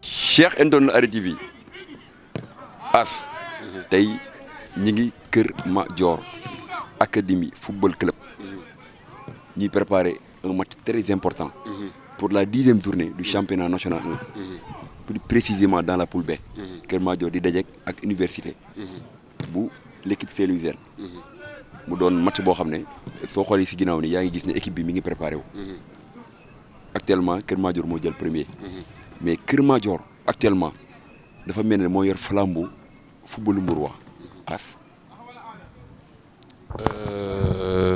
Cheikh Ndono Arrêt TV as tey ñi ngi Kër Madior Académie football club ñuy préparer un match très important pour la 10e journée du championnat national 1 plus précisément dans la poule B. Kër Madior di dajeek ak université bu l'équipe Saint-Louisienne mu doon match boo xam ne soo xoolee si ginnaaw ni yaa ngi gis ne équipe bi mi ngi préparé wu actuellement Kër Madior moo jël premier mais Kër Madior actuellement dafa mel ne moo yor flambeau footballu Mbour wa as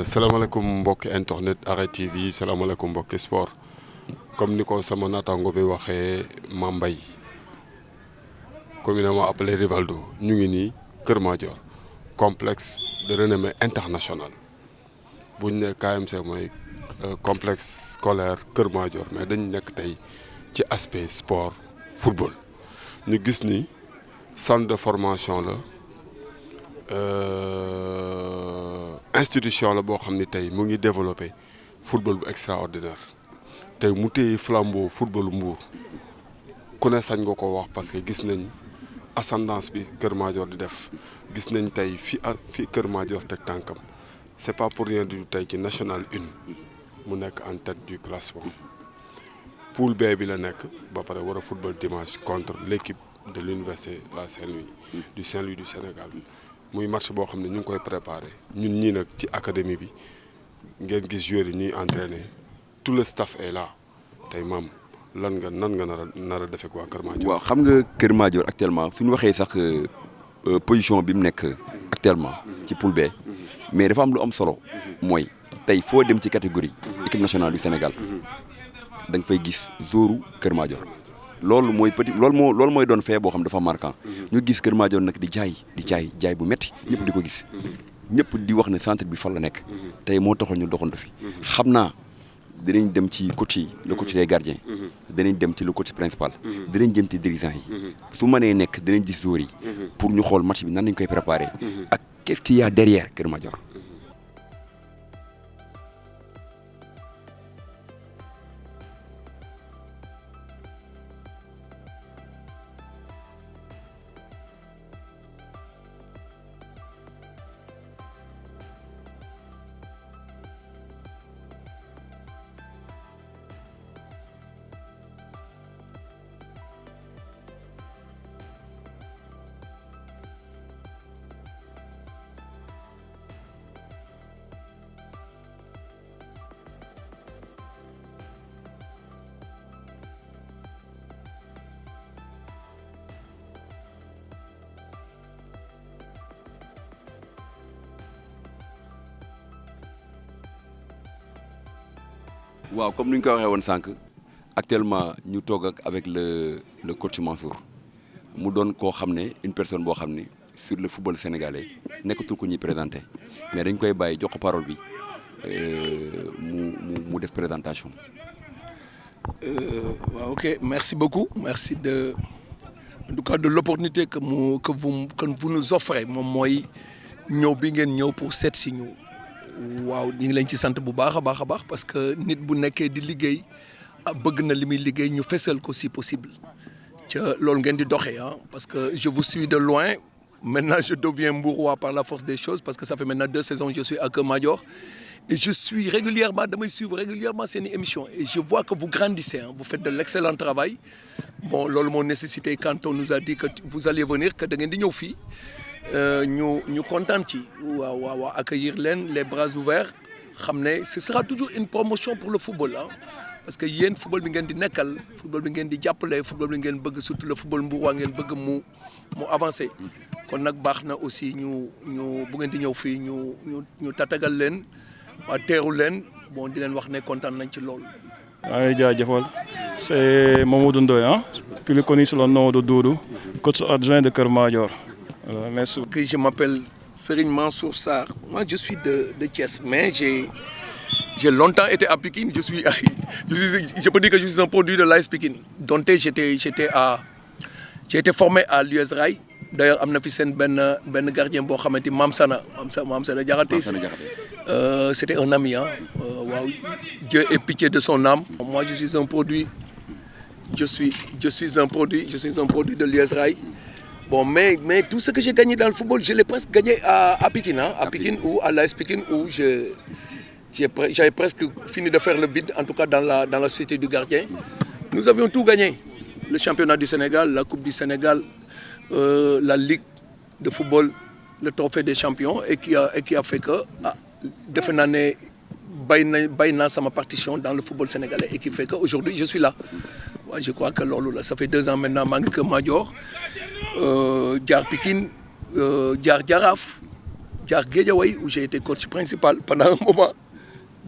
salaamaaleykum mbokki internet Arrêt TV salaamaaleykum mbokki sport comme ni ko sama naataango bi waxee Mambay communément appelé Rivaldo ñu ngi nii Kër Madior complexe de renommée internationale bu ñu ne KMC mooy complexe scolaire Kër Madior mais dañu nekk tey ci aspect sport football ñu gis ni centre de formation la institution la boo xam ni tey mu ngi développé football bu extraordinaire tey mu téye flambeau football Mbour ku ne sañ nga ko wax parce que gis nañ ascendance bi Kër Madior di def gis nañ tey fi Kër Madior teg tànkam c'est pas pour rien du tey ci national 1 mu nekk en tête du classement poule B bi la nekk ba pare war a football dimanche contre l'équipe de l'université la Saint-Louis du Saint-Louis du Sénégal muy match boo xam ne ñu ngi koy préparé ñun ñii nag ci académie bi ngeen gis joueurs yi ñuy entraîner tout le staff est là tey maam nan nga nar a defee waa Kër Madior. waaw xam nga Kër Madior actuellement suñu waxee sax position bi mu nekk actuellement ci poule B mais dafa am lu am solo mooy tey foo dem ci catégorie équipe nationale du Sénégal da nga fay gis joueur Kër Madior loolu mooy loolu mooy doon fee boo xam dafa marquant ñu gis Kër Madior nag di jaay bu metti ñëpp di ko gis ñëpp di wax ne centre bi fan la nekk tey moo taxoon ñu doxantu fi xam naa dinañ dem ci coach yi le coach des gardiens dinañ dem ci le coach principal dinañ jëm ci dirigeants yi su mënee nekk dinañ gis joueurs yi pour ñu xool match bi nan lañ koy préparer ak qu'est-ce qu'il y a derrière Kër Madior. waaw comme ni ñu ko waxee woon sànq actuellement ñu toog avec le coach Mansour mu doon koo xam ne une personne boo xam ne sur le football sénégalais nekkatul ko ñuy présenté mais dañ koy bàyyi jox ko parole bi mu def présentation. waaw ok merci beaucoup merci en tout cas de l'opportunité que vous nous offrez moom mooy ñëw bi ngeen ñëw pour seet si ñu. waaw ñu ngi leen ci sant bu baax a baax parce que nit bu nekkee di liggéey bëgg na li muy liggéey ñu fesal ko si possible ca loolu ngeen di doxee parce que je vous suis de loin maintenant je deviens Mbourois par la force des choses parce que ça fait maintenant 2 saisons que je suis à Kër Madior et je suis régulièrement damay suivre régulièrement seen émission et je vois que vous grandissez vous faites de l'excellent travail bon loolu moo nécessité quand on nous a dit que vous alliez venir que da ngeen di ñëw fii ñu kontaan ci waaw accueillir leen les bras ouverts xam ne ce sera toujours une promotion pour le football parce que yéen football bi ngeen di nekkal football bi ngeen di jàppale football bi ngeen bëgg surtout le football mbuurwaa ngeen bëgg mu avancer kon nag baax na aussi ñu bu ngeen di ñëw fii ñu tatagal leen waa teeru leen bon di leen wax ne kontaan nañ ci loolu. maa ngi jaajëfal c'est Mamadou Ndoye plus connu sous le nom de Doudou coach adjoint de Kër Madior. Merci. Je m'appelle Serigne Mansour Sarr. Moi, je suis de Thiès, mais j'ai longtemps été à Pikine. Je peux dire que je suis un produit de l'AS Pikine. Donc, j'ai été formé à l'US Rail. D'ailleurs, am na fi seen benn gardien boo xamante Mam Sana Diakhaté. C'était un ami waaw Dieu ait pitié de son âme. Moi, je suis un produit je suis un produit de l'US Rail. Bon, mais tout ce que j'ai gagné dans le football, je l'ai presque gagné à Pikine, hein, à Pikine ou à l'AS Pikine, où j'avais presque fini de faire le vide, en tout cas dans la société du gardien. Nous avions tout gagné. Le championnat du Sénégal, la Coupe du Sénégal, la Ligue de football, le trophée des champions, et qui a fait que defe naa ne bay naa sama partition dans le football sénégalais, et qui fait qu'aujourd'hui je suis là. Ouais, je crois que loolu la ça fait 2 ans maintenant maa ngi Kër Madior jaar Pikine jaar Jaraaf jaar Guédiawaye où j'ai été coach principal pendant un moment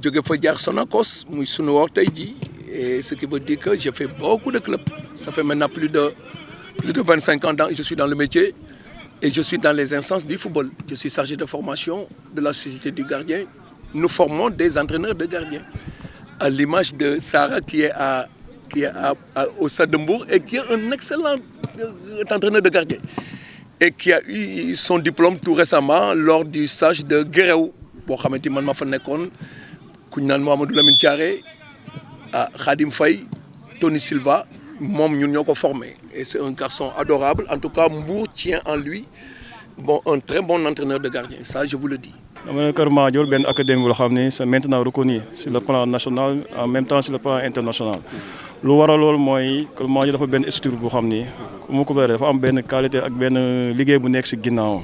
jóge fa jaar Sonacos muy sunu wor tey jii, et ce qui veut dire que j'ai fait beaucoup de clubs. Ça fait maintenant plus de 25 ans je suis dans le métier et je suis dans les instances du football. Je suis chargé de formation de la société du gardien. Nous formons des entraîneurs de gardiens, à l'image de Sarah qui est au Stade de Mbour et qui est un excellent entraîneur de gardien et qui a eu son diplôme tout récemment lors du stage de Guéréo boo xamante man ma fa nekkoon ku ñu naan Mamadou Lamine Thiaré, Khadim Faye, Tony Silva, moom ñun ñoo ko formé, et c'est un garçon adorable. En tout cas, Mbour tient en lui un très bon entraîneur de gardien, ça je vous le dis. dama ne Kër Madior benn académie boo xam ne c'est maintenant reconnu sur le plan national en même temps sur le plan international. lu waral loolu mooy Kër Madior dafa benn structure boo xam ni ku ma ko bëree dafa am benn qualité ak benn liggéey bu nekk si ginnaawam.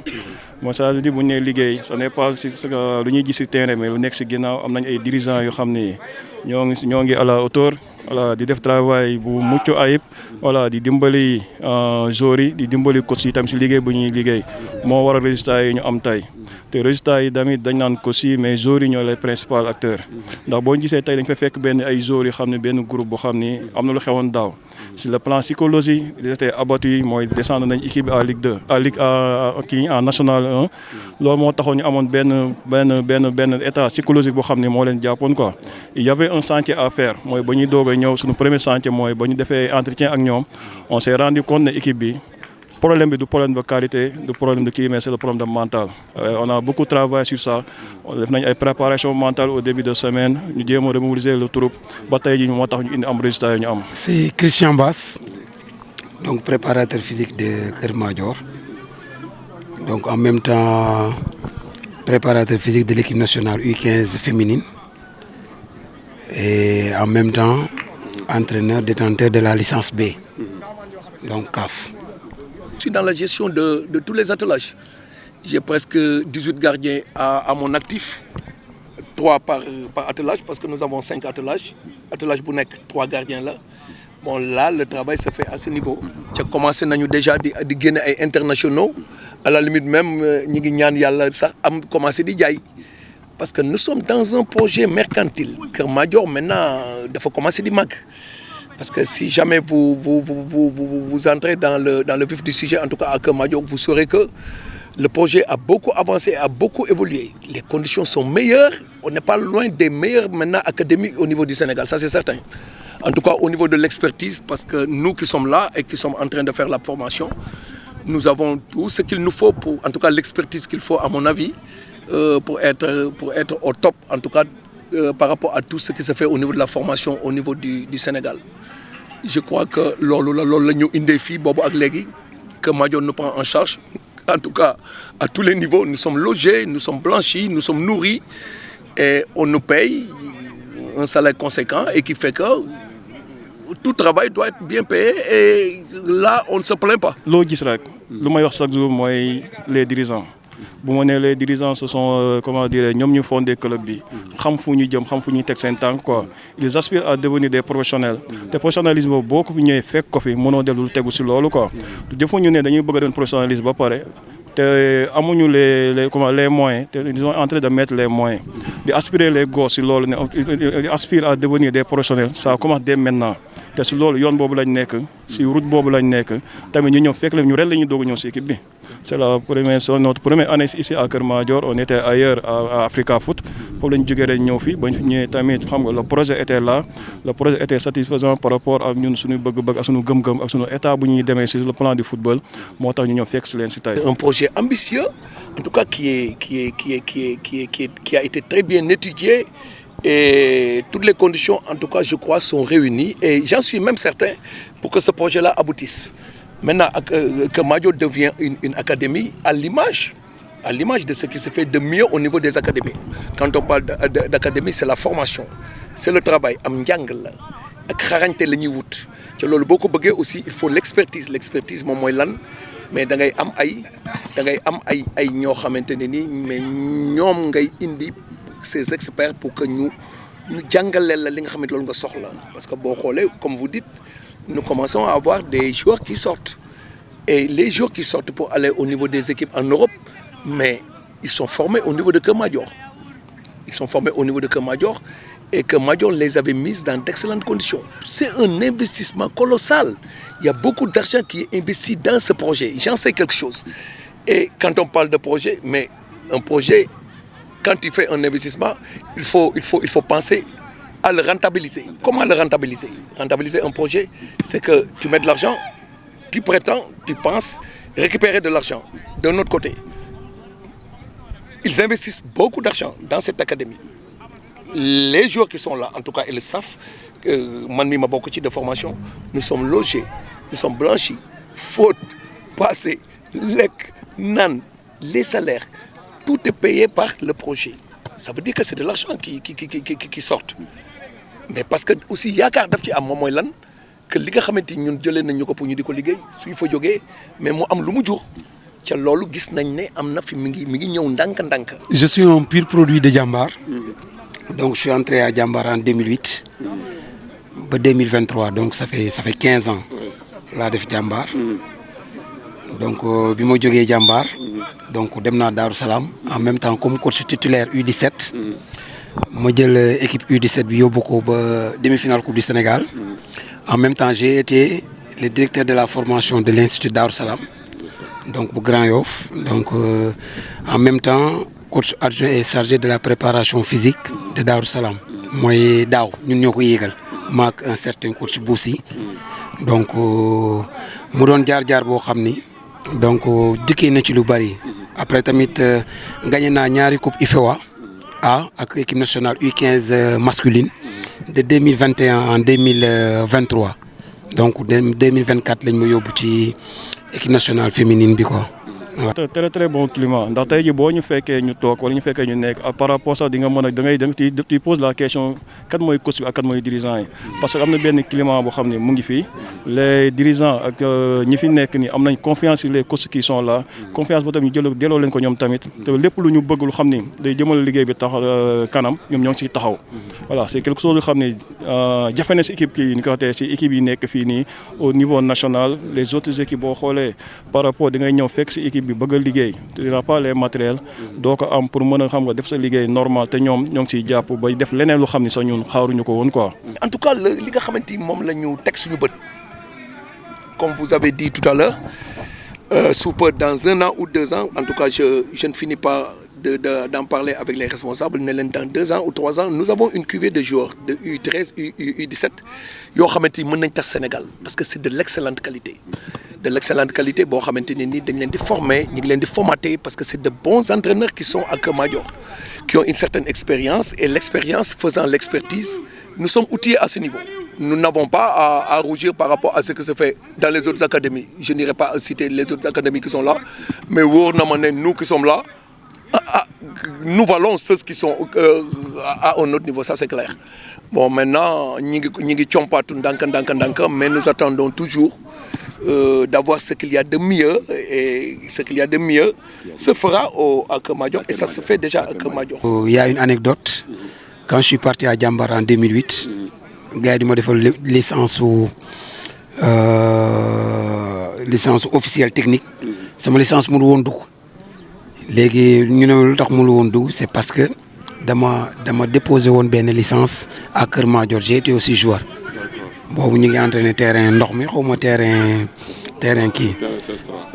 mooy ça veut dire bu ñu nee liggéey ce n'est pas si lu ñuy gis si terrain mais lu nekk si ginnaaw am nañ ay dirigeants yoo xam ni ñoo ngi à la hauteur. Voilà, di def travail bu mucc ayib, voilà, di dimbali joueurs yi, di dimbali coach yi tam si liggéey bu ñuy liggéey moo waral résultats yi ñu am tey. te résultats yi tamit dañ naan coach yi mais joueurs yi ñooy les principaux acteurs ndax boo ñu gisee tey dañ fa fekk benn ay joueurs yi xam ne benn groupe boo xam ni am na lu xewoon daaw. sur le plan psychologie ils étaient abattus mooy descendre nañ équipe à Ligue 2 à Ligue en National 1 loolu moo taxoon ñu amoon benn état psychologique boo xam ne moo leen jàppoon quoi. il y avait un chantier à faire mooy ba ñuy doog a ñëw suñu premier chantier mooy ba ñu defee entretien ak ñoom on s'est rendu compte ne équipe bi problème bi du problème de qualité du problème de kii mais c'est le problème de mental. On a beaucoup travaillé sur ça def nañ ay préparation mentale au début de semaine ñu jéem a remobiliser le troupe ba tey jii moo tax ñu indi am résultat yi ñu am. C'est Christian Bass, donc préparateur physique de Kër Madior, donc en même temps préparateur physique de l'équipe nationale U15 féminine et en même temps entraîneur détenteur de la licence B, donc CAF. Je suis dans la gestion de tous les attelages. J'ai presque 18 gardiens à mon actif, 3 par attelage parce que nous avons 5 attelages. Attelage bu nekk 3 gardiens là. Bon là le travail se fait à ce niveau. J'ai commencé nañu déjà di génne ay internationaux, à la limite même ñi ngi ñaan yàlla sax am commencé di jaay. Parce que nous sommes dans un projet mercantile. Kër Madior maintenant dafa commencer di màgg. Parce que si jamais vous entrez dans le vif du sujet, en tout cas à Kër Madior, vous saurez que le projet a beaucoup avancé, a beaucoup évolué. Les conditions sont meilleures. On n'est pas loin des meilleures maintenant académiques au niveau du Sénégal, ça c'est certain. En tout cas au niveau de l'expertise, parce que nous qui sommes là et qui sommes en train de faire la formation, nous avons tout ce qu'il nous faut pour, en tout cas l'expertise qu'il faut à mon avis, pour être au top, en tout cas par rapport à tout ce qui se fait au niveau de la formation au niveau du Sénégal. Je crois que loolu la ñu indee fii boobu ak léegi que Madior nous prend en charge, en tout cas à tous les niveaux. Nous sommes logés, nous sommes blanchis, nous sommes nourris et on nous paye un salaire conséquent et qui fait que tout travail doit être bien payé et là on ne se plaint pas. loo gis rek lu may wax chaque jour mooy les dirigeants. bu ma nee les dirigeants ce sont comment dire ñoom ñu fondé club bi xam fu ñu jëm xam fu ñuy teg seen tànk quoi ils aspirent à devenir des professionnels te professionnalisme boobu boo ko fi ñëwee fekk ko fi mënoo dellu tegu si loolu quoi jëfuñu ne dañuy bëgg a doon professionnalisme ba pare te amuñu les moyens te ils sont en train de mettre les moyens di aspirer les gosses si loolu ne ils aspirent à devenir des professionnels ça commence dès maintenant te si loolu yoon boobu lañ nekk si route boobu lañ nekk tamit ñu ñëw fekk leen ñu ren la ñuy doog a ñëw si équipe bi. C'est notre première année ici à Kër Madior. On était ailleurs à Africa Foot. Pour le le projet était là. Le projet était satisfaisant par rapport à nous, sur le plan du football. Un projet ambitieux, en tout cas qui a été très bien étudié Et toutes les conditions, en tout cas, je crois, sont réunies. Et j'en suis même certain pour que ce projet-là aboutisse. Maintenant, que Madior devient une académie à l'image de ce qui se fait de mieux au niveau des académies. Quand on parle d'académie, c'est la formation, c'est le travail. Am njàng la ak xarañte la ñuy wut ci loolu boo ko bëggee aussi il faut l'expertise moom mooy lan mais da ngay am ay ñoo xamante ne ni mais ñoom ngay indi ces experts pour que ñu jàngaleel la li nga xamante loolu nga soxla parce que boo xoolee comme vous dites nous commençons à avoir des joueurs qui sortent et les joueurs qui sortent pour aller au niveau des équipes en Europe mais ils sont formés au niveau de Keur Madior et que Madior les avait mises dans d'excellentes conditions. C'est un investissement colossal. Il y a beaucoup d'argent qui est investi dans ce projet. J'en sais quelque chose. Et quand on parle de projet, mais un projet, quand il fait un investissement, il faut penser à le rentabiliser. Comment le rentabiliser? Rentabiliser un projet, c'est que tu mets de l'argent, tu prétends, tu penses récupérer de l'argent. D'un autre côté, ils investissent beaucoup d'argent dans cette académie. Les joueurs qui sont là, en tout cas, et le staff, Manmi Mabokoti de formation, nous sommes logés, nous sommes blanchis, faute, passé, lec, nan, les salaires, tout est payé par le projet. Ça veut dire que c'est de l'argent qui sort. Mais parce que aussi, il y a un daf ci am moom mooy lan que li nga xamante ni ñun jëlee nañ ñu ko pour ñu di ko liggéey suñu fa jógee mais mu am lu mu jur ca loolu gis nañ ne am na fi mi ngi ñëw ndànk-ndànk. Je suis un pur produit de Jambar. Donc je suis entré à Jambar en 2008 ba 2023 donc ça fait 15 ans laa def Jambar. Donc bi ma jógee Jambar donc dem naa Darou Salam en même temps comme coach titulaire U17 ma jël équipe U17 bi yóbbu ko ba demi-finale Coupe du Sénégal. En même temps j'ai été le directeur de la formation de l'Institut Darou Salam donc bu Grand Yoff donc en même temps coach adjoint et chargé de la préparation physique de Darou Salam mooy daaw ñun ñoo ko yéegal maak un certain coach Boussi donc mu doon jaar-jaar boo xam ni donc dikkee na ci lu bari après tamit gagné naa ñaari coupe IFOA A ak équipe nationale U15 masculine de 2021 en 2023 donc 2024 lañ ma yóbbu ci équipe nationale féminine bi quoi. très très bon climat ndax tey jii boo ñu fekkee ñu toog wala ñu fekkee ñu nekk par rapport sax di nga mën a da ngay tu poses la question kat mooy coach bi ak kat mooy dirigeant yi parce que am na benn climat boo xam ne mu ngi fii les dirigeants ak ñi fi nekk ni am nañ confiance sur les coachs qui sont là confiance ba tamit ñu delloo leen ko ñoom tamit te lépp lu ñu bëgg lu xam ni day jëmal liggéey bi tax kanam ñoom ñoo ngi siy taxaw voilà c'est quelque chose yoo xam ne jafe na si équipe kii ni ko waxee si équipe yi nekk fii nii au niveau national les autres équipes boo xoolee par rapport di ngay ñëw fekk si équipe bi bëgg a liggéey te dina pas les matériels doo ko am pour mën a xam nga def sa liggéey normal te ñoom ñoo ngi siy jàpp bay def leneen lu xam ni sax ñun xaaruñu ko woon quoi. En tout cas li nga xamante ni moom la ñu teg suñu bët comme vous avez dit tout à l'heure sous peu dans 1 an ou 2 ans en tout cas je ne finis pas d'en parler avec les responsables ne leen dans 2 ans ou 3 ans nous avons une cuvée de joueurs de U13 U17 yoo xamante ni mën nañ tas Sénégal parce que c'est de l'excellente qualité. De l'excellente qualité boo xamante ne ni dañ leen di former ñu ngi leen di formater parce que c'est de bons entraîneurs qui sont à Keur Madior qui ont une certaine expérience et l'expérience faisant l'expertise nous sommes outillés à ce niveau. Nous n'avons pas à rougir par rapport à ce que se fait dans les autres académies. Je n'irai pas citer les autres académies qui sont là mais wóor na ma ne nous qui sommes là nous valons ceux qui sont à un autre niveau, ça c'est clair. Bon maintenant ñi ngi compaatu ndànk mais nous attendons toujours d'avoir ce qu'il y a de mieux et ce qu'il y a de mieux se fera à Keur Madior et ça se fait déjà à Keur Madior. Il y a une anecdote quand je suis parti à Jambar en 2008 gars yi di ma defal licence officielle technique sama licence mënu woon dugg léegi ñu ne lu tax mënu woon dugg c'est parce que dama déposé woon benn licence à Keur Madior j'ai été aussi joueur boobu ñu ngi entraîné terrain ndox mi xaw ma terrain kii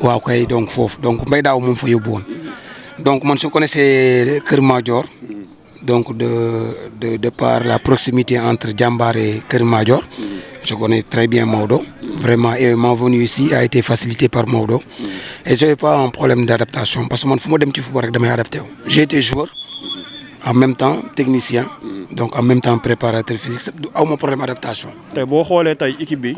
waaw kay donc foofu donc mbay daaw moom fa yóbbu woon donc man je connaissais Keur Madior donc de par la proximité entre Jambar et Keur Madior je connais très bien Maodo vraiment et ma venue ici a été facilité par Maodo et j'avais pas un problème d'adaptation parce que man fu ma dem ci football rek damay adapté wu j'ai été joueur en même temps technicien donc en même temps préparateur physique du aw ma problème adaptation. tey boo xoolee tey équipe bi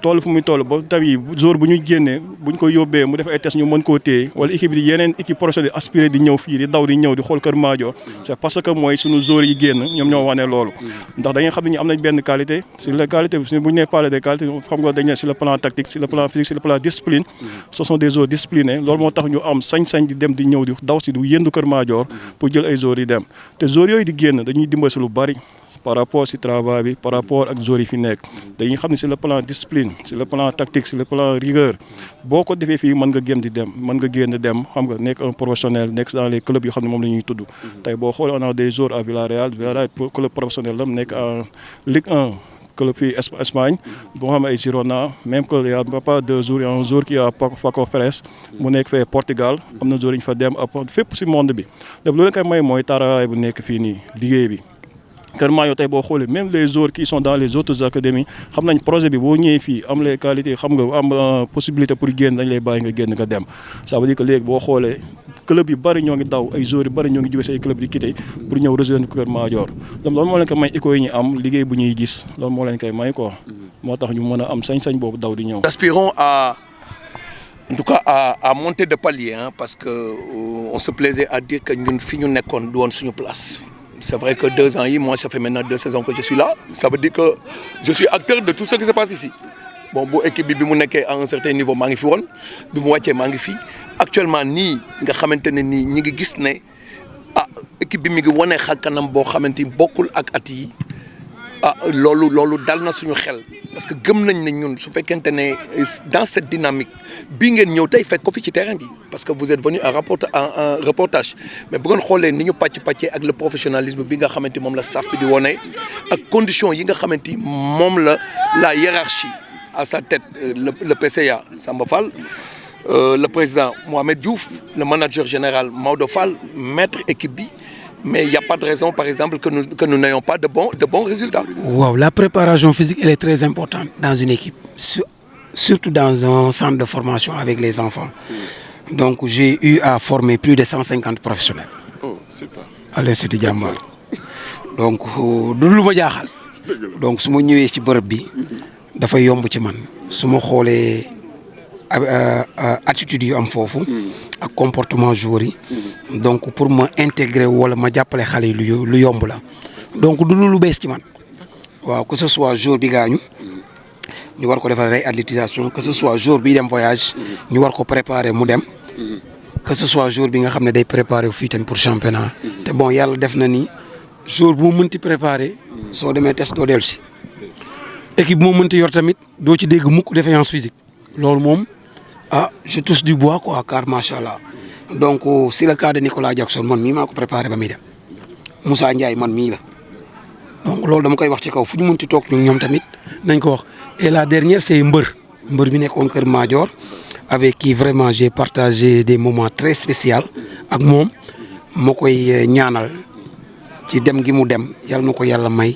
toll fu muy toll ba taw yi jour bu ñu génnee bu ñu ko yóbbee mu def ay test ñu mën koo téye wala équipe bi yeneen équipe professionnelle aspiré di ñëw fii di daw di ñëw di xool Kër Madior c'est parce que mooy suñu joueurs yi génn ñoom ñoo wane loolu ndax da ngeen xam ne ñu am nañ benn qualité sur la qualité bu ñu nee parler des qualités xam nga dañ ne sur le plan tactique sur le plan physique sur le plan discipline ce sont des joueurs disciplinés loolu moo tax ñu am sañ-sañ di dem di ñëw di daw si du yëndu Kër Madior pour jël ay joueurs yi dem te joueurs yooyu di génn dañuy dimbali si lu bari par rapport si travail bi par rapport ak joueurs yi fi nekk dañuy xam ne sur le plan discipline sur le plan tactique sur le plan rigueur boo ko defee fii mën nga génn di dem mën nga génn dem xam nga nekk un professionnel nekk dans les clubs yoo xam ne moom la ñuy tudd tey boo xoolee on a des joueurs à Villarreal club professionnel la nekk en Ligue 1 club fii Espagne boo xam ne ay Girona même que y a pas 2 jours y a un jour qui a Paco Pérez mu nekk fee Portugal am na joueurs yi ñu fa dem fépp si monde bi lépp lu leen koy may mooy taaraay bu nekk fii nii liggéey bi Kër Madior tey boo xoolee même les joueurs qui sont dans les autres académies xam nañ projet bi boo ñëwee fii am les qualités xam nga am possibilité pour génn dañ lay bàyyi nga génn nga dem ça veut dire que léegi boo xoolee club yu bëri ñoo ngi daw ay joueurs yu bëri ñoo ngi jóge si ay club di quitté pour ñëw rejoindre Kër Madior donc loolu moo leen koy may écho yi ñu am liggéey bu ñuy gis loolu moo leen koy may quoi moo tax ñu mën a am sañ-sañ boobu daw di ñëw. Aspirons à en tout cas à monter de palier parce que on se plaisait à dire que ñun fi ñu nekkoon du woon suñu place. C'est vrai que 2 ans, moi ça fait maintenant 2 saisons que je suis là. Ça veut dire que je suis acteur de tout ce qui se passe ici. Bon, bu équipe bi mu nekkee à un certain niveau maa ngi fi woon bi mu wàccee maa ngi fi actuellement nii nga xamante ne nii ñi ngi gis ne équipe bi mi ngi wane xar kanam boo xamante ni bokkul ak at yi loolu dal na suñu xel parce que gëm nañ ne ñun su fekkente ne dans cette dynamique bii ngeen ñëw tey fekk ko fi ci terrain bi parce que vous êtes venu en reportage mais bu ngeen xoolee ni ñu pàccee ak le professionnalisme bi nga xamante moom la staff bi di wone ak conditions yi nga xamante moom la hiérarchie à sa tête le PCA Samba Fall le président Mohamed Diouf le manager général Maodo Fall maître équipe bi. Mais il n'y a pas de raison, par exemple, que nous n'ayons pas de bons résultats. Wow, la préparation physique, elle est très importante dans une équipe, surtout dans un centre de formation avec les enfants. Donc, j'ai eu à former plus de 150 professionnels. Oh, super. À l'Institut Diambar. Donc, donc, si je suis venu à Borbi, je suis venu à Borbi. Attitude yu am foofu ak comportement joueur yi donc pour ma intégrer wala ma jàppale xale yi lu yomb la donc du lu bees ci man waaw que ce soit jour bi gaañu ñu war ko defal réathlétisation que ce soit jour bi dem voyage ñu war ko préparer mu dem que ce soit jour bi nga xam ne day préparer fii tamit pour championnat te bon yàlla def na ni jour bu mu mënti préparer soo demee test doo dellu si équipe bu mu mënti yor tamit doo ci dégg mukk défaillance physique loolu moom je touche du bois quoi car machallah donc c'est le cas de Nicolas Jackson man mii maa ko préparé ba muy dem Moussa Ndiaye man mii la donc loolu dama koy wax ci kaw fu ñu mënti toog ñoom tamit nañ ko wax et la dernière c'est mbër bi nekkoon Kër Madior avec qui vraiment j'ai partagé des moments très spéciaux ak moom moo koy ñaanal ci dem gi mu dem yàlla na ko yàlla may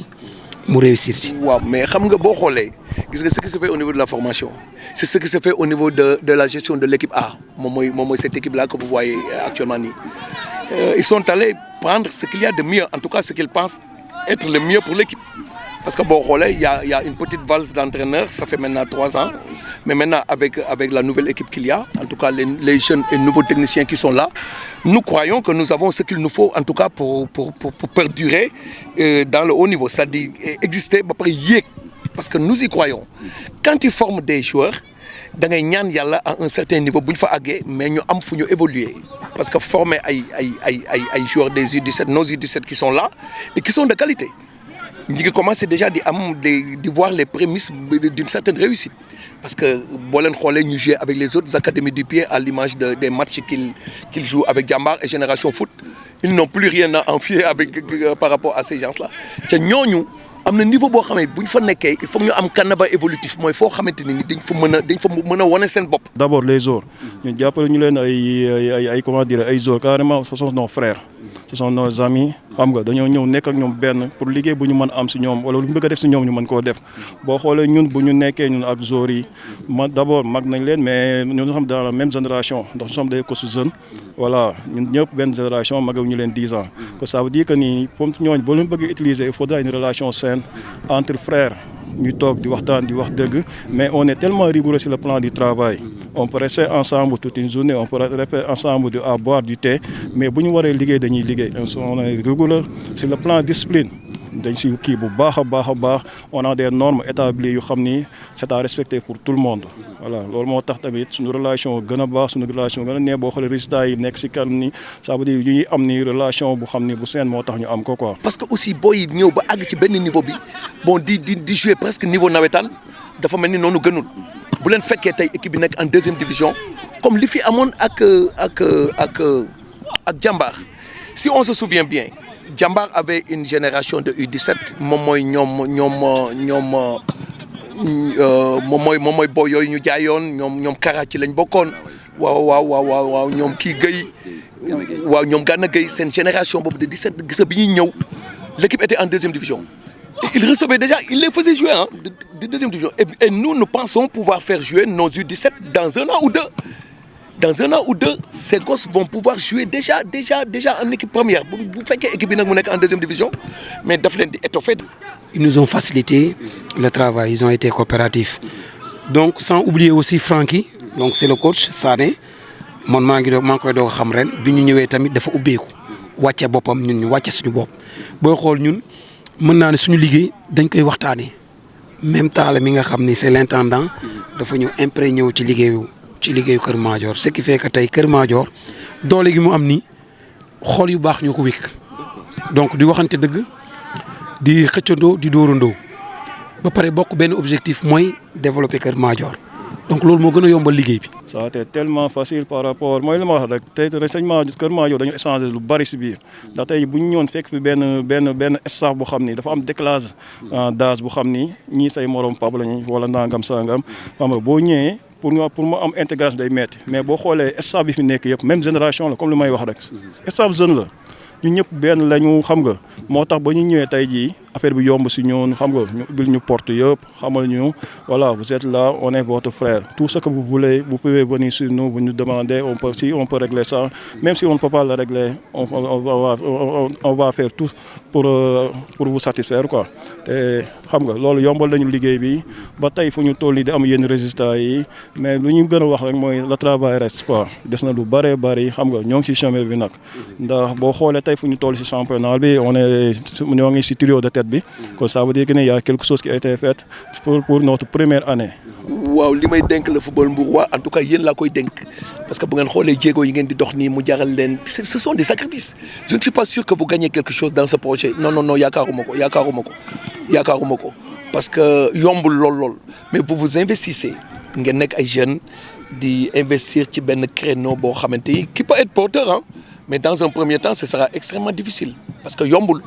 mu réussir ci. waaw mais xam nga boo xoolee gis nga ce qui se fait au niveau de la formation c'est ce qui se fait au niveau de la gestion de l'équipe A moom mooy cette équipe là que vous voyez actuellement nii ils sont allés prendre ce qu'il y a de mieux en tout cas ce qu'ils pensent être le mieux pour l'équipe parce que boo xoolee il y a une petite valse d'entraîneurs ça fait maintenant 3 ans mais maintenant avec la nouvelle équipe qu'il y a en tout cas les jeunes et nouveaux techniciens qui sont là nous croyons que nous avons ce qu'il nous faut en tout cas pour perdurer dans le haut niveau c'est-à-dire exister ba pare yéeg parce que nous y croyons quand tu formes des joueurs da ngay ñaan yàlla à un certain niveau bu ñu fa àggee mais ñu am fu ñu évoluer parce que former ay joueurs des U17 nos U17 qui sont là et qui sont de qualité ñi ngi commencé déjà di voir les prémices d'une certaine réussite parce que boo leen xoolee ñu jouer avec les autres académies du pied à l'image des matchs qu'ils jouent avec Diambar et Génération Foot ils n'ont plus rien à envier par rapport à ces gens-là te ñooñu am na niveau boo xamee bu ñu fa nekkee il faut ñu am canevas évolutif mooy foo xamante ni dañ fa mën a wane seen bopp. d'abord les joueurs ñu jàppale ñu leen ay comment dire ay joueurs carrément ce sont nos frères ce sont nos amis xam nga dañoo ñëw nekk ak ñoom benn pour liggéey bu ñu mën am si ñoom wala lu ñu bëgg a def si ñoom ñu mën koo def boo xoolee ñun bu ñu nekkee ñun ak joueurs yi d'abord mag nañ leen mais ñun xam dans la même génération ndax nous sommes des coachs jeunes voilà ñun ñëpp benn génération magawuñu leen 10 ans que ça veut dire que ni comme ñooñu boo leen bëgg utiliser il faudra une relation saine entre frères ñu toog di waxtaan di wax dëgg mais on est tellement rigoureux sur le plan du travail on peut rester ensemble toute une journée on peut rester ensemble à boire du thé mais bu ñu waree liggéey dañuy liggéey on est rigoureux sur le plan discipline dañ si kii bu baax a baax on a des normes établies yu xam ni c'est à respecter pour tout le monde voilà loolu moo tax tamit suñu relation gën a baax suñu relation gën a neex boo xoolee résultats yi nekk si kanam ni ça veut dire ñuy am ni relation bu xam ni bu seen moo tax ñu am ko quoi. parce que aussi booy ñëw ba àgg ci benn niveau bi bon di jouer presque niveau nawetaan dafa mel ni noonu gënul bu leen fekkee tey équipe bi nekk en deuxième division comme li fi amoon ak Jambar si on se souvient bien. Jambar avait une génération de U17 moom mooy boy yooyu ñu jaayoon ñoom Kara ci lañ bokkoon waaw ñoom kii Guèye waaw ñoom Gana Guèye seen génération boobu de 17 gisa bi ñuy ñëw l'équipe était en deuxième division il recevait déjà il les faisait jouer de deuxième division et nous pensons pouvoir faire jouer nos U17 dans un an ou deux. Dans un an ou deux, ces gosses vont pouvoir jouer déjà en équipe première. Vous faites que l'équipe est en deuxième division, mais daf leen di étoffer. Ils nous ont facilité le travail, ils ont été coopératifs. Donc sans oublier aussi Francky, donc c'est le coach Sané. Man maa ngi koy doog a xam ren bi ñu ñëwee tamit dafa ubbeeku wàcce boppam ñun ñu wàcce suñu bopp booy xool ñun mën naa ne suñu liggéey dañ koy waxtaanee même temps la mi nga xam ni c'est l'intendant dafa ñëw imprégné ñëw ci liggéeyu Kër Madior ce qui fait que tey Kër Madior doole gi mu am ni xool yu baax ñoo ko wékk donc di waxante dëgg di xëccandoo di dóorandoo ba pare bokk benn objectif mooy développer Kër Madior donc loolu moo gën a yombal liggéey bi. ça a été tellement facile par rapport mooy li ma wax rek tey renseignement Kër Madior dañu échanger lu bari si biir ndax tey bu ñu ñëwoon fekk fi benn staff bu xam ni dafa am décalage d'âge bu xam ni ñii say morom papa lañu wala nangam sangam xam nga boo ñëwee. pour mu am intégration day metti mais boo xoolee staff bi fi nekk yëpp même génération la comme li may wax rek staff jeune la ñu ñëpp benn la ñu xam nga moo tax ba ñu ñëwee tey jii affaire bi yomb si ñoon xam nga ñu ubbil ñu porte yëpp xamal ñu voilà vous êtes là on est votre frère tout ce que vous voulez vous pouvez venir sur nous vous nous demandez on peut régler ça même si on ne peut pas le régler on va faire tout pour vous satisfaire quoi te xam nga loolu yombal nañu liggéey bi ba tey fu ñu toll di am yenn résultats yi mais lu ñu gën a wax rek mooy le travail reste quoi des na lu bëree bëri xam nga ñoo ngi si chemin bi nag ndax boo xoolee tey fu ñu toll si championnat bi ñoo ngi si trio de tête bi kon ça veut dire que ne y a quelque chose qui a été fait pour notre première année. waaw li may dénk le football mbuur en tout cas yéen laa koy dénk parce que bu ngeen xoolee jéego yi ngeen di dox nii mu jaral leen ce sont des sacrifices je ne suis pas sûr que vous gagnez quelque chose dans ce projet non yaakaaruma ko parce que yombul lool mais vous investissez ngeen nekk ay jeunes di investir ci benn créneau boo xamante ni qui peut être porteur mais dans un premier temps ce sera extrêmement difficile parce que yombul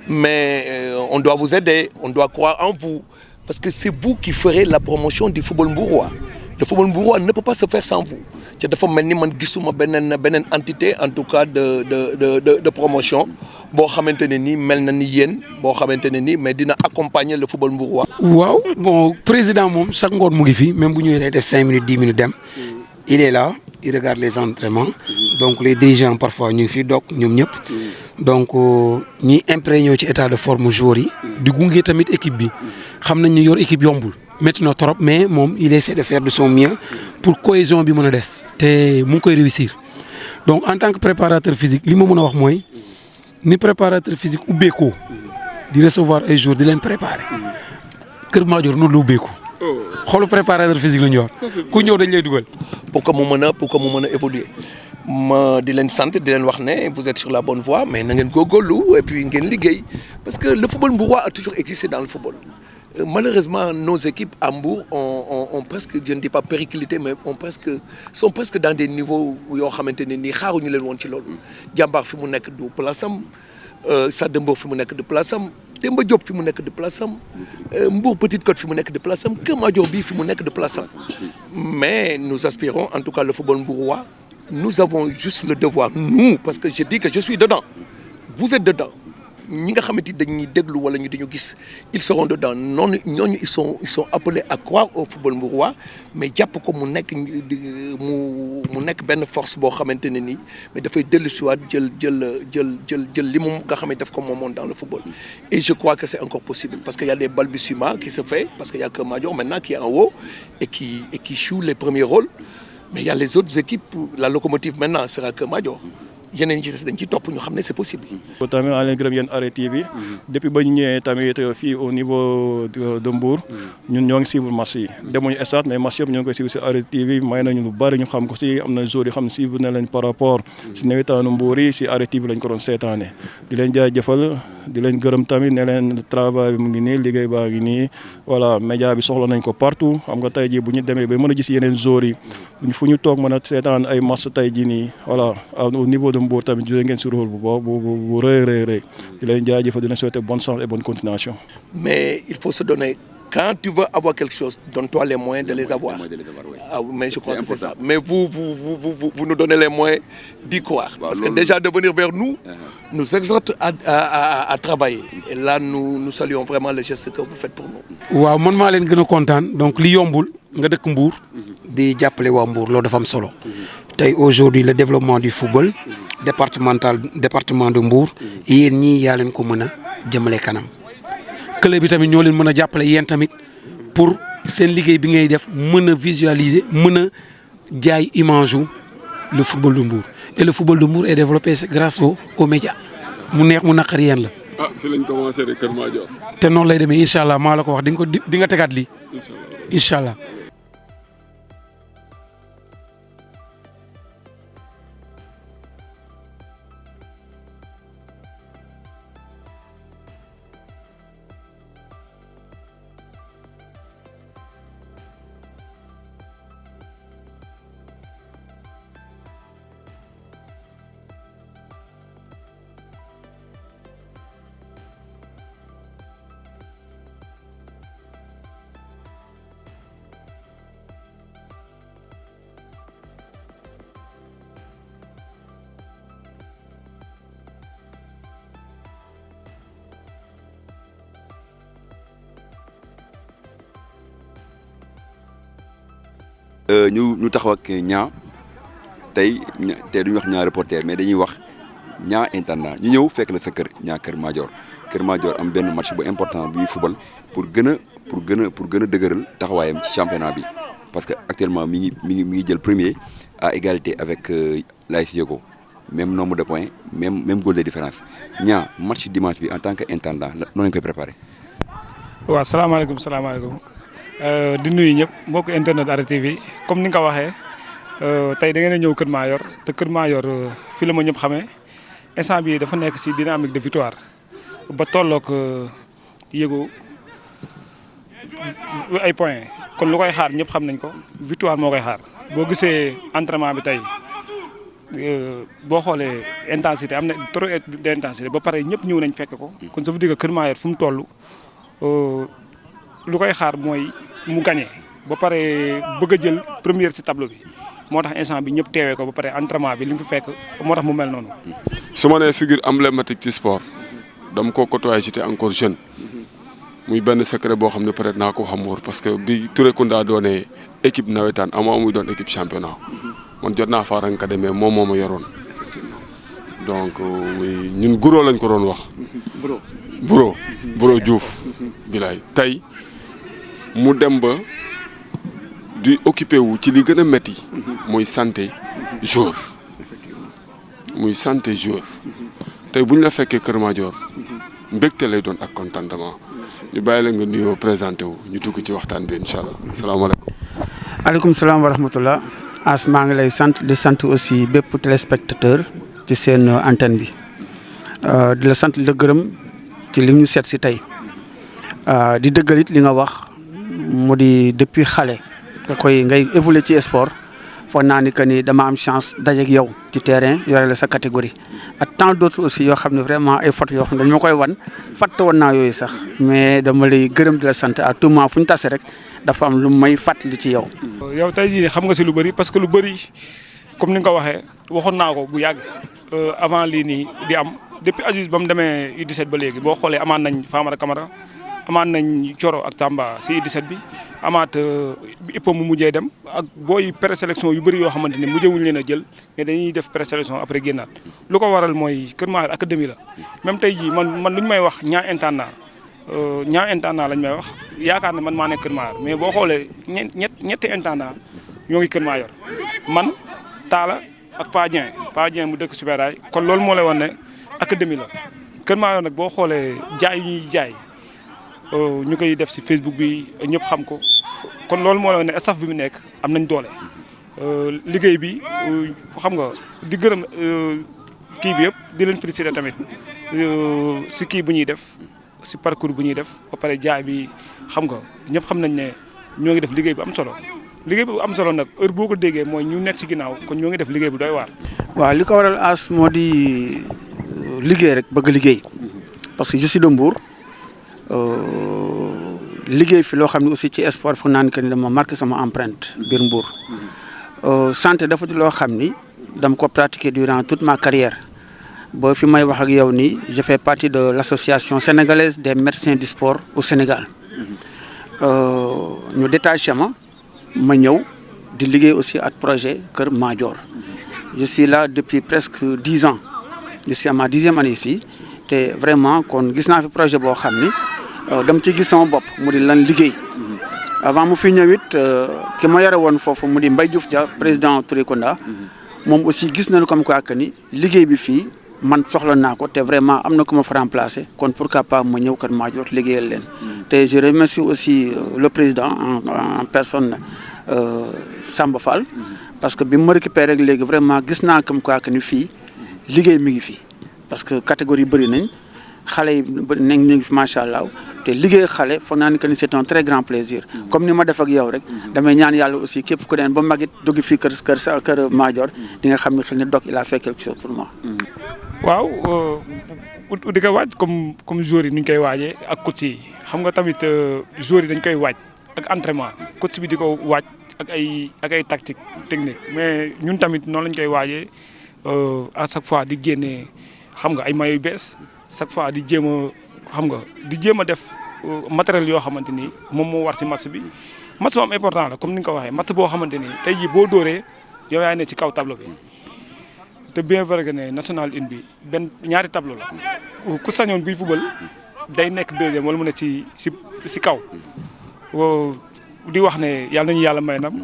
mais on doit vous aider on doit croire en vous parce que c'est vous qui ferez la promotion du football mbourois le football mbourois ne peut pas se faire sans vous te dafa mel ni man gisuma beneen entité en tout cas de promotion boo xamante ne nii mel na ni yéen boo xamante ne nii mais dina accompagner le football mbourois. waaw bon président moom chaque ngoon mu ngi fi même bu ñëwee day def 5 minutes 10 minutes dem il est là il regarde les entraînements donc les dirigeants parfois ñu ngi fi doog ñoom ñëpp donc ñi imprégné ci état de forme joueurs yi di gunge tamit équipe bi xam nañ ni yor équipe yombul métti na trop mais moom il essaie de faire de son mieux pour cohésion bi mën a des te mu ngi koy réussir donc en tant que préparateur physique li ma mën a wax mooy ni préparateur physique ubbeekoo di recevoir ay jours di leen préparer Kër Madior noonu la ubbeeku xoolu préparateur physique la ñu yor ku ñëw dañ lay dugal. pour que mu mën a évoluer ma di leen sant di leen wax ne vous êtes sur la bonne voie mais na ngeen góorgóorlu et puis ngeen liggéey parce que le football mbourois a toujours existé dans le football. Malheureusement, nos équipes à Mbour ont presque, je ne dis pas périclité, mais sont presque dans des niveaux où ils ont Jambar fi mu nekk du place am Stade Mbour fi mu nekk du place am Demba Diop fi mu nekk de place am Mbour Petite Côte fi mu nekk de place am Kër Madior bi fi mu nekk de place am mais nous aspirons en tout cas le football mbourois nous avons juste le devoir nous parce que je dis que je suis dedans vous êtes dedans ñi nga xamante ni dañuy déglu wala ñu dañu gis ils seront dedans noonu ñooñu ils sont appelés à croire au football mbourois mais jàpp ko mu nekk benn force boo xamante ne nii mais dafay dellusiwaat jël li mu nga xam ne daf ko moomoon dans le football. Et je crois que c'est encore possible parce qu'il y a des balbutiements qui se fait parce qu'il y a Keur Madior maintenant qui est en haut et qui joue les premiers rôles mais il y a les autres équipes la locomotive maintenant sera Keur Madior. yeneen ci des dañ ci topp ñu xam ne c'est possible. tamit maa leen gërëm yéen Arrêt TV depuis ba ñu ñëwee tamit fii au niveau de Mbour ñun ñoo ngi suivre match yi demuñu stade mais match yëpp ñoo ngi koy suivre si Arrêt TV may nañu lu bari ñu xam ko si am na joueurs yi xam ne suivre na leen par rapport si nawetaanu Mbour yi si Arrêt TV lañ ko doon seetaane di leen jaajëfal di leen gërëm tamit ne leen travail bi mu ngi nii liggéey baa ngi nii voilà média bi soxla nañ ko partout xam nga tey jii bu ñu demee ba mën a gis yeneen joueurs yi fu ñu toog mën a seetaan ay match tey jii nii voilà au niveau de Mbour tamit joué ngeen si rôle bu rëy di leen jaajëfal di leen souhaiter bonne chance et bonne continuation. Mais il faut se donner quand tu veux avoir quelque chose donne-toi les moyens de les avoir. Ah mais je crois que c'est ça. Mais vous nous donnez les moyens d'y croire. Parce que déjà de venir vers nous exhorte à travailler. Et là nous saluons vraiment le geste que vous faites pour nous. waaw man maa leen gën a kontaan donc li yombul nga dëkk Mbour. di jàppale waa Mbour loolu dafa am solo. tey aujourd'hui le développement du football. département de Mbour. yéen ñii yaa leen ko mën a jëmale kanam. club bi tamit ñoo leen mën a jàppale yéen tamit pour seen liggéey bi ngay def mën a visualiser mën a jaay image wu le football de Mbour et le football de Mbour est développé grâce aux médias mu neex mu naqari yéen la. ah fi lañ commencé rek Keur Madior. te noonu lay demee incha allah maa la ko wax di nga tegaat lii. incha allah. ñu taxaw ak ñaa tey duñu wax ñaa reporter mais dañuy wax ñaa intendant ñu ñëw fekk la sa kër ñaa Keur Madior am benn match bu important bu football pour gën a dëgëral taxawaayam ci championnat bi parce que actuellement mi ngi jël premier à égalité avec l'AS Diego même nombre de points même goal de différence ñaa match dimanche bi en tant que intendant noonu lañ koy préparé. waaw salaamaaleykum di nuyu ñëpp mbokk internet Arrêt TV comme ni nga ko waxee tey da ngeen a ñëw Keur Madior te Keur Madior fii la ma ñëpp xamee instant bi dafa nekk ci dynamique de victoire ba tolloog yëgu ay points kon lu koy xaar ñëpp xam nañ ko victoire moo koy xaar boo gisee entraînement bi tey boo xoolee intensité am na trop d'intensité ba pare ñëpp ñëw nañ fekk ko kon ça veut dire que Keur Madior fu mu toll lu koy xaar mooy mu gagné ba pare bëgg a jël première ci tableau bi moo tax instant bi ñëpp teewee ko ba pare entraînement bi li mu fi fekk moo tax mu mel noonu. su ma nee figure emblématique ci sport dama ko côtoyé j'étais encore jeune muy benn secret boo xam ne peut-être naa ko xam wóor parce que bi Touré Kunda doonee équipe nawetaan amoo muy doon équipe championnat man jot naa faa ranka demee moom moo ma yoroon donc muy ñun guro lañ ko doon wax. Buro Diouf. bilaay tey mu dem ba di occupé wu ci li gën a métti muy santé joueur tey bu ñu la fekkee Keur Madior mbégte lay doon ak contentement ñu bàyyi la nga nuyoo présenté wu ñu dugg ci waxtaan bi incha allah asalaamaaleykum. aleykum salaam wa rahmatullah As maa ngi lay sant di sant aussi bépp téléspectateur ci seen antenne bi di la sant di la gërëm ci li ñu seet si tey di dëggal it li nga wax mu di depuis xale ngay évoluer ci sport foog naa ni que ni dama am chance dajeeg yow ci terrain yore la sa catégorie ak tant d'autres aussi yoo xam ne vraiment ay photos yoo xam ne dañu ma koy wan fàtte woon naa yooyu sax mais dama lay gërëm di la sant à tout moment fu ñu tase rek dafa am lu may fàttali ci yow. yow tey jii xam nga si lu bëri parce que lu bëri comme ni nga ko waxee waxoon naa ko bu yàgg avant lii nii di am depuis Aziz ba mu demee U17 ba léegi boo xoolee amaan nañ Famara Camara amaat nañ Coro ak Tamba si U17 bi amaat IPO mu mujjee dem ak booy présélection yu bëri yoo xamante ni mujjewuñu leen a jël mais dañuy def présélection après génnaat lu ko waral mooy Kër Mahar académie la même tey jii man lu ñu may wax ñaa intendant lañ may wax yaakaar ne man maa nekk Kër Mahar mais boo xoolee ñetti intendant ñoo ngi Kër Mahar man Talla ak Pa Dieng mu dëkk Supéraay kon loolu moo lay wan ne académie la Kër Mahar nag boo xoolee jaay yu ñuy jaay ñu koy def si Facebook bi ñëpp xam ko kon loolu moo la ne staff bi mu nekk am nañ doole liggéey bi xam nga di gërëm kii bi yëpp di leen féliciter tamit si kii bu ñuy def si parcours bu ñuy def ba pare jaay bi xam nga ñëpp xam nañ ne ñoo ngi def liggéey bu am solo liggéey bu am solo nag heure boo ko déggee mooy ñu nekk ci ginnaaw kon ñoo ngi def liggéey bu doy waar. waaw li ko waral as moo di liggéey rek bëgg liggéey parce que je suis de Mbour. liggéey fi loo xam ne aussi ci sport foog naa ne que ni dama marqué sama empreinte biir Mbour santé dafa di loo xam ni dama ko pratiquer durant toute ma carrière ba fi may wax ak yow nii je fais partie de l'association sénégalaise des médecins du sport au Sénégal ñu détaché ma ñëw di liggéey aussi ak projet Kër Madior je suis là depuis presque 10 ans je suis à ma 10e année ici te vraiment kon gis naa fi projet boo xam ni dama ci gis sama bopp mu di lan liggéey avant mu fi ñëwit ki ma yore woon foofu mu di Mbaye Diouf Dia président Tourikonda moom aussi gis nañu comme quoi que ni liggéey bi fii man soxla naa ko te vraiment am na ko ma fa remplacer kon pourquoi pas ma ñëw Kër Madior liggéeyal leen te je remercie aussi le président en personne Samba Fall parce que bi ma récupéré léegi vraiment gis naa comme quoi que ni fii liggéey mi ngi fii parce que catégorie bëri nañ xale yi nañ ñu fi macha allah te liggéey xale foog naa ni que ni c'est un très grand plaisir comme ni ma def ak yow rek damay ñaan yàlla aussi képp ku neen ba magit dugg fii kër Madior di nga xam ne xel ni Doc il a fait quelque chose pour moi. waaw di ko waaj comme joueurs yi ni ñu koy waajee ak coach yi xam nga tamit joueurs yi dañ koy waaj ak entraînement coach bi di ko waaj ak ay tactique technique mais ñun tamit noonu lañ koy waajee à chaque fois di génnee xam nga ay maillots yu bees chaque fois di jéem a def matériel yoo xamante ni moom moo war ci match bi match bu am important la comme ni nga ko waxee match boo xamante ni tey jii boo dóoree yow yaay ne ci kaw tableau bi te bien vrai que ne national une bi ñaari tableau la ku sañoon buy football day nekk deuxième wala mu ne ci kaw di wax ne yàlla nañu yàlla may nam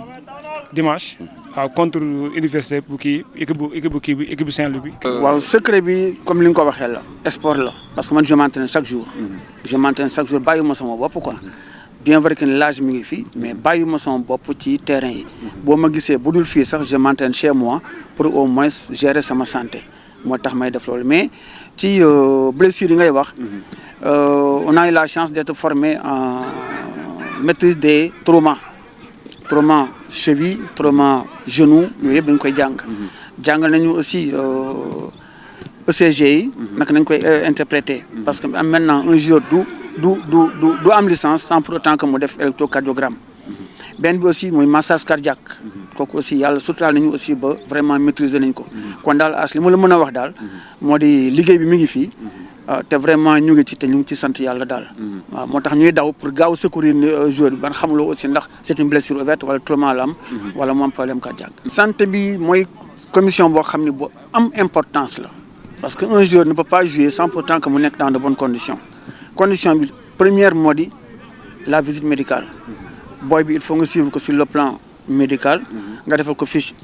dimanche waaw contre université bu kii équipe bu Saint-Louis bi. waaw secret bi comme li nga ko waxee la sport la parce que man je m'entraîne chaque jour. bàyyiwuma sama bopp quoi. bien vrai que l'âge mi ngi fi mais bàyyiwuma sama bopp ci terrain yi. boo ma gisee bu dul fii sax je m'entraîne chez moi pour au moins gérer sama santé moo tax may def loolu mais ci blessure yi ngay wax. on a eu la chance d'être formé en maîtrise des traumas. trauma cheville trauma genou yooyu yëpp dañ koy jàngal nañu aussi ECG yi naka nañ koy interpréter parce que am maintenant un joueur du am licence sans pour autant que mu def électrocardiogramme benn bi aussi mooy massage cardiaque kooku aussi yàlla suturaal nañu aussi ba vraiment maîtriser nañ ko kon daal as li ma la mën a wax daal moo di liggéey bi mi ngi fii te vraiment ñu ngi ci te ñu ngi ci sant yàlla daal. waaw moo tax ñuy daw pour gaaw secourir joueur bi ban xamuloo aussi ndax c'est une blessure ouverte wala trauma la am. wala mu am problème cardiaque. santé bi mooy commission boo xam ne bu am importance la parce que un joueur ne peut pas jouer sans pour autant que mu nekk dans de bonnes conditions condition bi première moo di la visite médicale booy bi il faut nga suivre ko sur le plan médical. nga defal ko fiche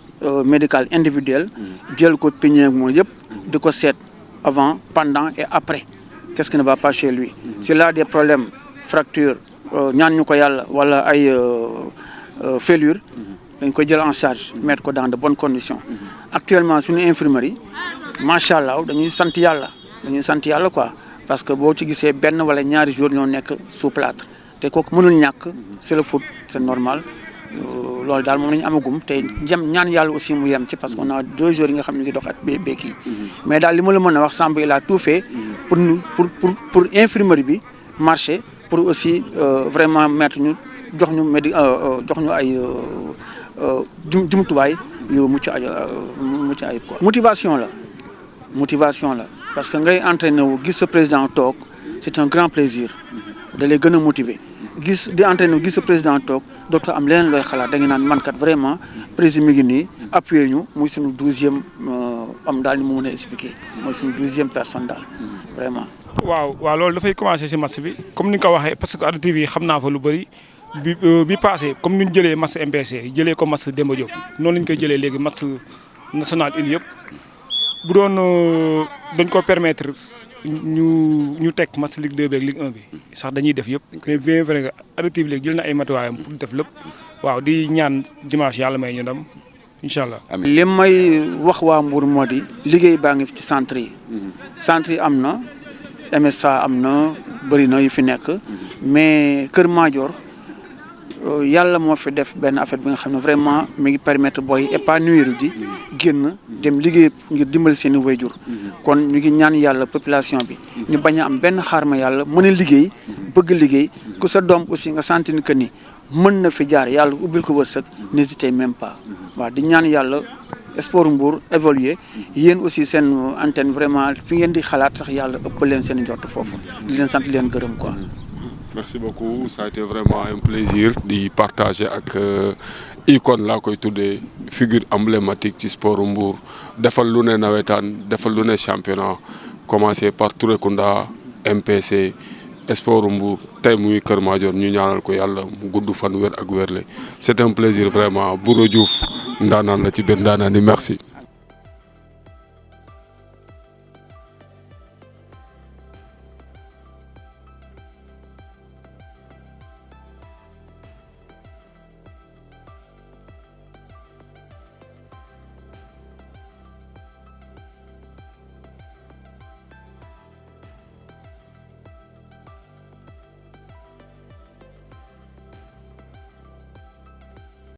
médicale individuelle. jël ko peñeeg mooy yëpp di ko seet. avant, pendant et après. Qu'est-ce qui ne va pas chez lui? S'il a des problèmes, fractures, voilà, fêlures, on peut le en charge, mettre dans de bonnes conditions. Actuellement, sur une infirmerie, machallah, on sent yalla quoi. Parce que si tu as ben wala ñaari jours ñoo nek sous plâtre. Té kok mënul ñak, c'est le foot, c'est normal. Loolu daal moom la ñu amagum te ñaan yàlla aussi mu yem ci parce qu'on a 2 jours yi nga xam ne ngi dox at béykat mais daal li ma la mën a wax Samba il a tout fait pour infirmerie bi marché pour aussi vraiment mettre ñu jox ñu ay jumtuwaay yu mucc ayib quoi. motivation la parce que ngay entraîné wu gis sa président toog c'est un grand plaisir da lay gën a motiver di entraîné wu gis sa président toog dootoo am leneen looy xalaat da nga naan man kat vraiment président mi ngi nii appuyé ñu muy suñu 12e am daal ni mu mën a expliquer mooy suñu 12e personne daal vraiment. waaw loolu dafay commencer ci match bi comme ni nga ko waxee parce que Ardu TV xam naa fa lu bëri bi passé comme ni ñu jëlee match MPC jëlee ko match Demba Diop noonu la ñu koy jëlee léegi match national une yëpp bu doon dañ ko permettre ñu teg match Ligue 2 beeg Ligue 1 bi sax dañuy def yëpp mais bien vrai que Ardu TV léegi jël na ay matuwaayam pour def lépp waaw di ñaan dimanche yàlla may ñu ndam incha allah. li may wax waa Mbour moo di liggéey baa ngi ci centre yi. centre yi am na MSA am na bëri na yu fi nekk mais Kër Madior yàlla moo fi def benn affaire bi nga xam ne vraiment mi ngi permettre booy épanouir ji génn dem liggéey ngir dimbali seen i wayjur kon ñu ngi ñaan yàlla population bi ñu bañ a am benn xaarma yàlla mën a liggéey bëgg liggéey ku sa doom aussi nga sentir que ni mën na fi jaar yàlla ubbil ko wërsëg n'hésitez même pas waaw di ñaan yàlla sport Mbour évoluer yéen aussi seen antenne vraiment fi ngeen di xalaat sax yàlla ëpp leen seen njort foofu di leen sant leen gërëm quoi. Merci beaucoup, ça a été vraiment un plaisir de partager avec icône laa koy tuddee figure emblématique ci sport Mbour defal lu ne nawetaan defal lu ne championnat commencé par Touré Kunda MPC sport Mbour tey muy Kër Madior ñu ñaanal ko yàlla mu gudd fan wér ak wérle c'est un plaisir vraiment Bouro Diouf ndaanaan la ci biir ndaanaan yi merci.